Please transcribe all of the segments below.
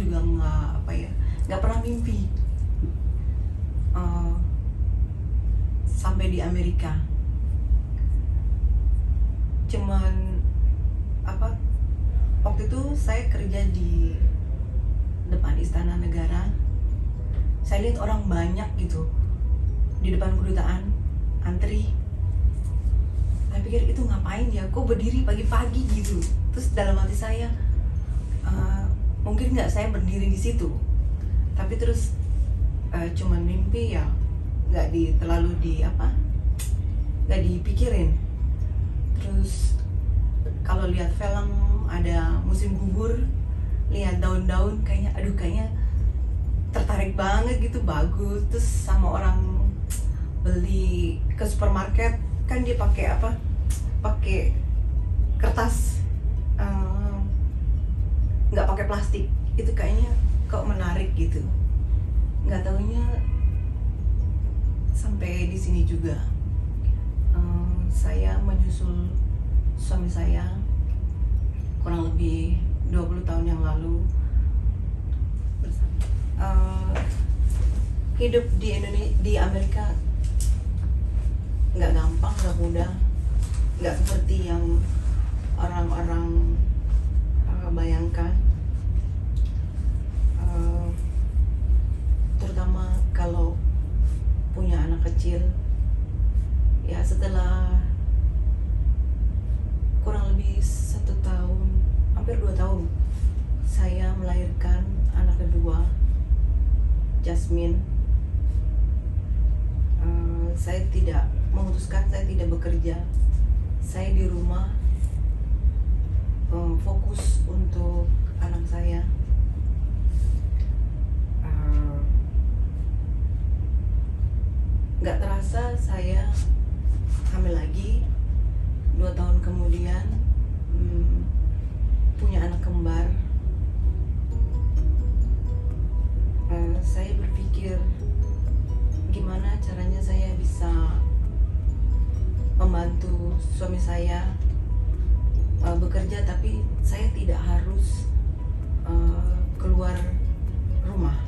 juga nggak pernah mimpi sampai di Amerika. Cuman waktu itu saya kerja di depan Istana Negara. Saya lihat orang banyak gitu di depan kedutaan antri. Saya pikir itu ngapain ya, kok berdiri pagi-pagi gitu. Terus dalam hati saya, mungkin nggak saya berdiri di situ, tapi terus cuman mimpi ya, nggak dipikirin. Terus kalau lihat film ada musim gugur, lihat daun-daun kayaknya tertarik banget gitu, bagus. Terus sama orang beli ke supermarket kan dia pakai kertas, nggak pakai plastik. Itu kayaknya kok menarik gitu. Nggak taunya sampai di sini juga. Saya menyusul suami saya kurang lebih 20 tahun yang lalu. Hidup di Amerika nggak gampang, nggak mudah, nggak seperti yang orang-orang bayangkan. Terutama kalau punya anak kecil. Ya setelah kurang lebih 1 tahun, hampir 2 tahun, saya melahirkan anak kedua, Jasmine. Saya tidak memutuskan, saya tidak bekerja. Saya di rumah, fokus untuk anak saya. Nggak terasa saya hamil lagi. 2 tahun kemudian punya anak kembar. Saya berpikir gimana caranya saya bisa membantu suami saya bekerja, tapi saya tidak harus keluar rumah.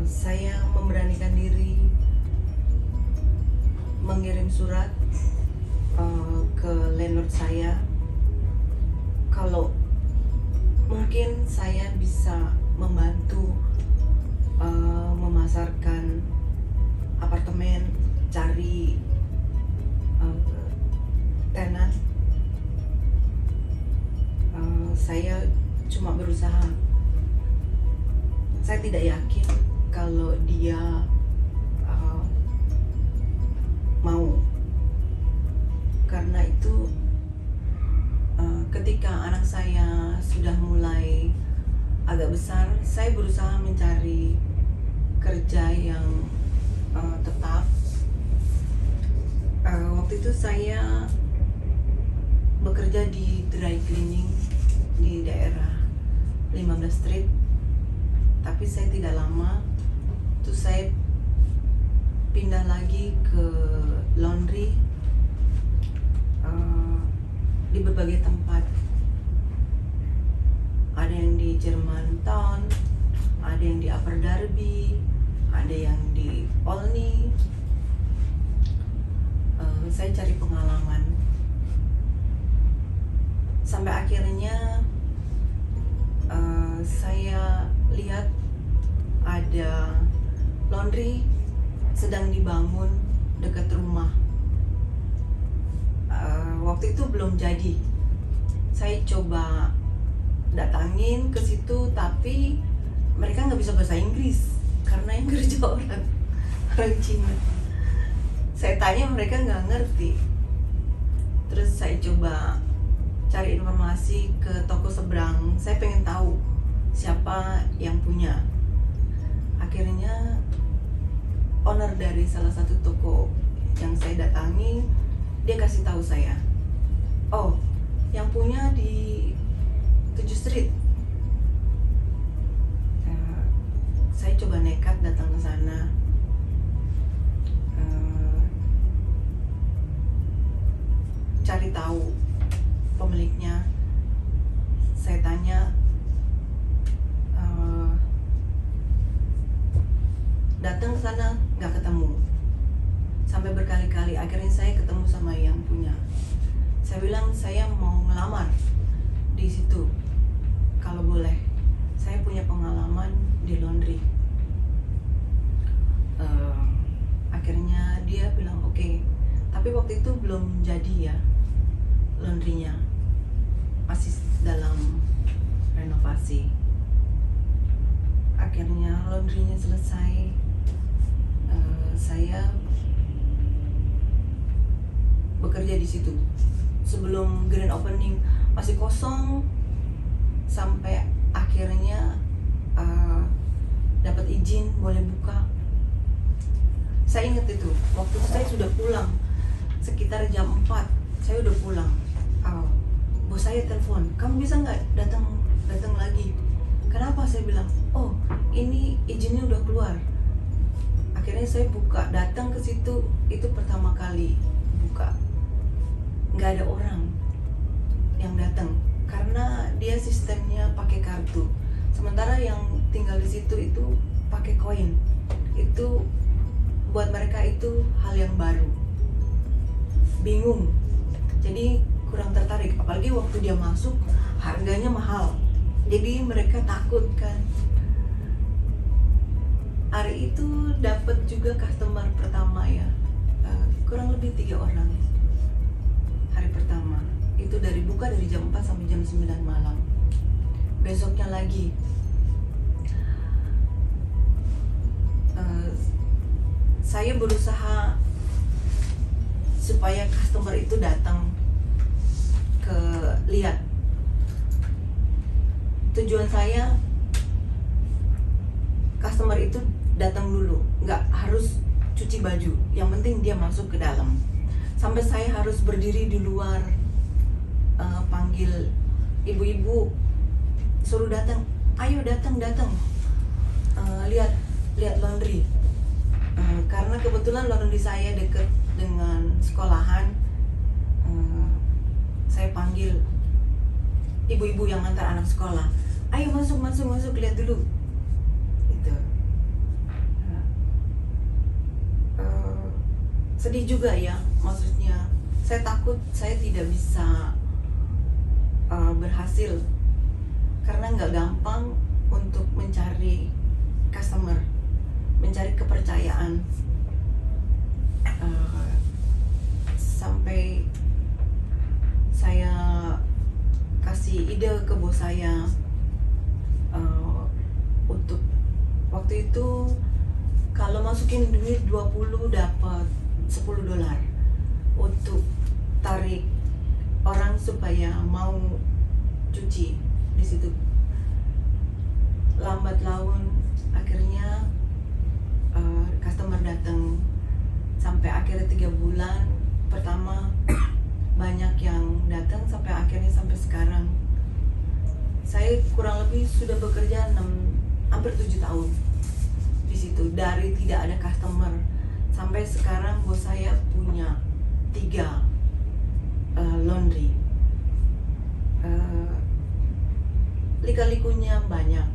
Saya memberanikan diri mengirim surat ke landlord saya kalau mungkin saya bisa membantu memasarkan apartemen, cari tenan. Saya cuma berusaha. Saya tidak yakin kalau dia mau. Karena itu ketika anak saya sudah mulai agak besar, saya berusaha mencari kerja yang tetap. Waktu itu saya bekerja di dry cleaning di daerah 15 Street, tapi saya tidak lama. Terus saya pindah lagi ke laundry di berbagai tempat. Ada yang di Germantown, ada yang di Upper Darby, ada yang di Olney. Saya cari pengalaman sampai akhirnya saya lihat ada laundry sedang dibangun dekat rumah. Waktu itu belum jadi. Saya coba datangin ke situ, tapi mereka nggak bisa bahasa Inggris karena yang kerja orang Cina. Saya tanya, mereka nggak ngerti. Terus saya coba cari informasi ke toko seberang. Saya pengen tahu siapa yang punya. Akhirnya owner dari salah satu toko yang saya datangi, dia kasih tahu saya, oh, yang punya di 7 Street. Saya coba nekat datang ke sana. Cari tahu pemiliknya. Saya tanya, datang ke sana nggak ketemu, sampai berkali-kali akhirnya saya ketemu sama yang punya. Saya bilang saya mau ngelamar di situ kalau boleh, saya punya pengalaman di laundry. Akhirnya dia bilang oke. Tapi waktu itu belum jadi ya, laundrynya masih dalam renovasi. Akhirnya laundrynya selesai, saya bekerja di situ. Sebelum grand opening masih kosong, sampai akhirnya dapat izin boleh buka. Saya ingat itu, waktu itu saya sudah pulang sekitar jam 4, saya udah pulang. Bos saya telepon, kamu bisa nggak datang lagi? Kenapa? Saya bilang, oh ini izinnya udah keluar. Akhirnya saya buka, datang ke situ, itu pertama kali buka, nggak ada orang yang datang karena dia sistemnya pakai kartu. Sementara yang tinggal di situ itu pakai koin. Itu buat mereka itu hal yang baru, bingung, jadi kurang tertarik. Apalagi waktu dia masuk harganya mahal, jadi mereka takut kan. Hari itu dapat juga customer pertama ya, kurang lebih 3 orang. Hari pertama itu buka dari jam 4 sampai jam 9 malam. Besoknya lagi saya berusaha supaya customer itu datang ke lihat. Tujuan saya customer itu datang dulu, nggak harus cuci baju, yang penting dia masuk ke dalam. Sampai saya harus berdiri di luar, panggil ibu-ibu, suruh datang, ayo datang, lihat laundry. Karena kebetulan laundry saya dekat dengan sekolahan, saya panggil ibu-ibu yang antar anak sekolah, ayo masuk, lihat dulu. Itu sedih juga ya, maksudnya saya takut saya tidak bisa berhasil karena nggak gampang untuk mencari customer, mencari kepercayaan. Sampai saya kasih ide ke bos saya, untuk waktu itu kalau masukin duit 20 dapat $10 untuk tarik orang supaya mau cuci di situ. Lambat laun akhirnya customer datang, sampai akhirnya 3 bulan pertama banyak yang datang, sampai akhirnya sampai sekarang saya kurang lebih sudah bekerja hampir 7 tahun di situ. Dari tidak ada customer sampai sekarang bos saya punya 3 laundry. Lika-likunya banyak.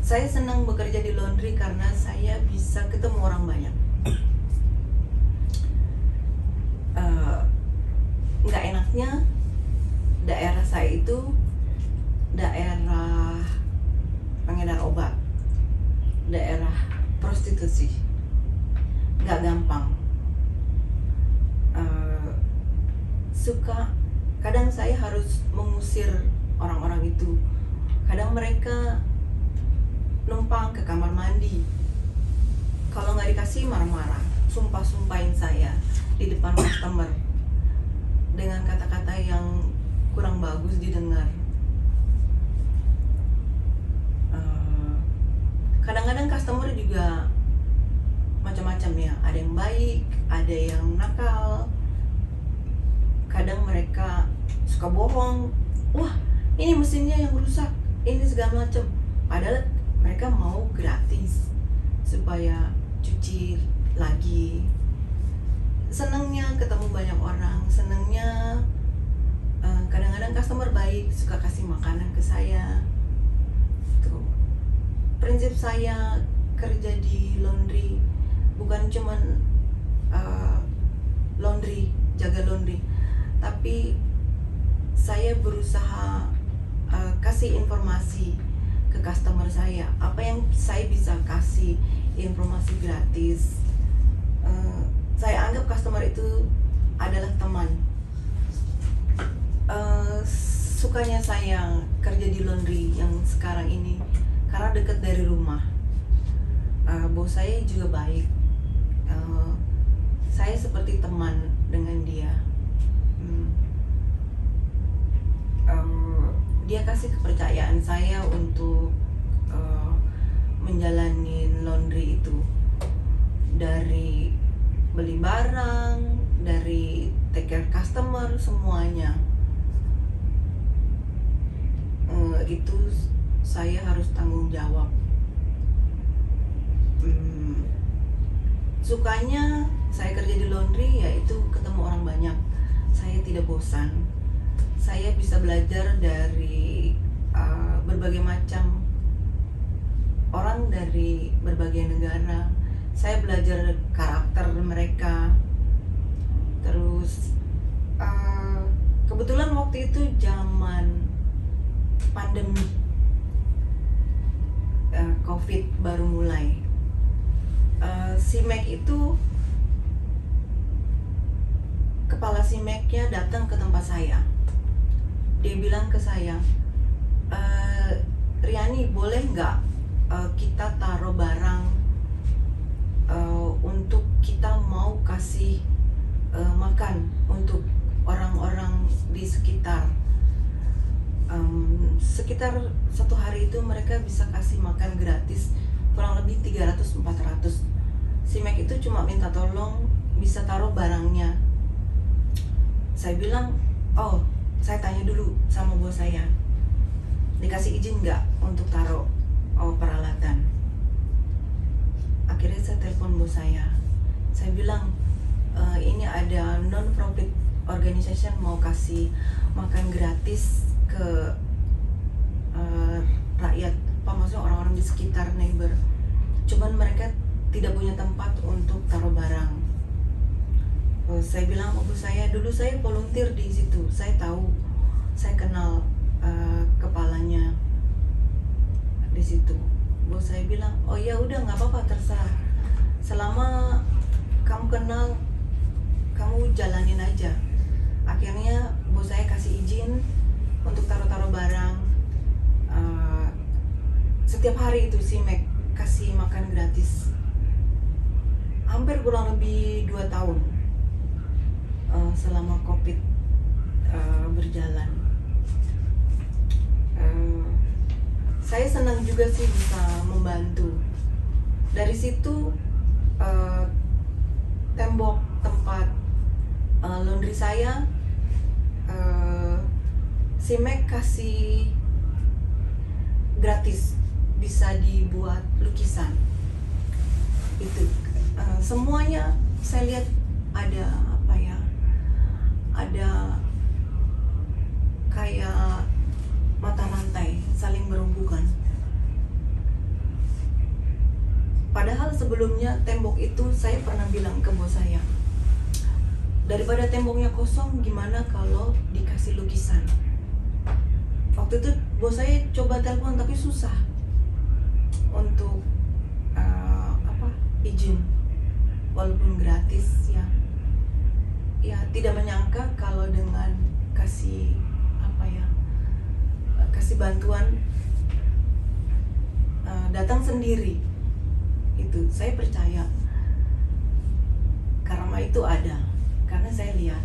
Saya senang bekerja di laundry karena saya bisa ketemu orang banyak. Nggak enaknya daerah saya itu daerah pengedar obat, daerah prostitusi, nggak gampang. Kadang saya harus mengusir orang-orang itu. Kadang mereka numpang ke kamar mandi, kalau nggak dikasih marah-marah, sumpahin saya di depan customer dengan kata-kata yang kurang bagus didengar. Kadang-kadang customer juga macam-macam ya, ada yang baik, ada yang nakal. Kadang mereka suka bohong, wah ini mesinnya yang rusak, ini segala macam. Padahal mereka mau gratis supaya cuci lagi. Senangnya ketemu banyak orang, senangnya kadang-kadang customer baik, suka kasih makanan ke saya. Tuh. Prinsip saya kerja di laundry bukan cuman laundry, jaga laundry, tapi saya berusaha kasih informasi ke customer saya, apa yang saya bisa kasih informasi gratis. Saya anggap customer itu adalah teman. Sukanya saya kerja di laundry yang sekarang ini karena dekat dari rumah. Bos saya juga baik. Saya seperti teman dengan dia. Dia kasih kepercayaan saya untuk menjalani laundry itu, dari beli barang, dari take care customer, semuanya. Itu saya harus tanggung jawab. Sukanya saya kerja di laundry yaitu ketemu orang banyak. Saya tidak bosan. Saya bisa belajar dari berbagai macam orang dari berbagai negara. Saya belajar karakter mereka. Terus kebetulan waktu itu zaman pandemi, COVID baru mulai. CIMEK itu, kepala CIMEK-nya datang ke tempat saya. Dia bilang ke saya, Riani, boleh nggak kita taruh barang untuk kita mau kasih makan untuk orang-orang di sekitar. Sekitar satu hari itu mereka bisa kasih makan gratis kurang lebih 300-400. CIMEK itu cuma minta tolong bisa taruh barangnya. Saya bilang, oh, saya tanya dulu sama bos saya, dikasih izin nggak untuk taruh peralatan. Akhirnya saya telepon bos saya bilang, ini ada non-profit organization mau kasih makan gratis ke rakyat, maksudnya orang-orang di sekitar neighbor, cuman mereka tidak punya tempat untuk taruh barang. Saya bilang sama bos saya, dulu saya volunteer di situ, saya tahu, saya kenal kepalanya di situ. Bos saya bilang, oh ya udah, nggak apa-apa, terserah, selama kamu kenal, kamu jalanin aja. Akhirnya bos saya kasih izin untuk taruh-taruh barang. Setiap hari itu CIMEK kasih makan gratis, hampir kurang lebih 2 tahun selama COVID berjalan. Saya senang juga sih bisa membantu. Dari situ tembok tempat laundry saya, CIMEK kasih gratis, bisa dibuat lukisan. Itu semuanya saya lihat ada apa ya, ada kayak mata rantai saling berhubungan. Padahal sebelumnya tembok itu saya pernah bilang ke bos saya, daripada temboknya kosong, gimana kalau dikasih lukisan. Waktu itu bos saya coba telepon tapi susah untuk izin, walaupun gratis ya. Ya tidak menyangka kalau dengan kasih kasih bantuan datang sendiri. Itu saya percaya karma itu ada, karena saya lihat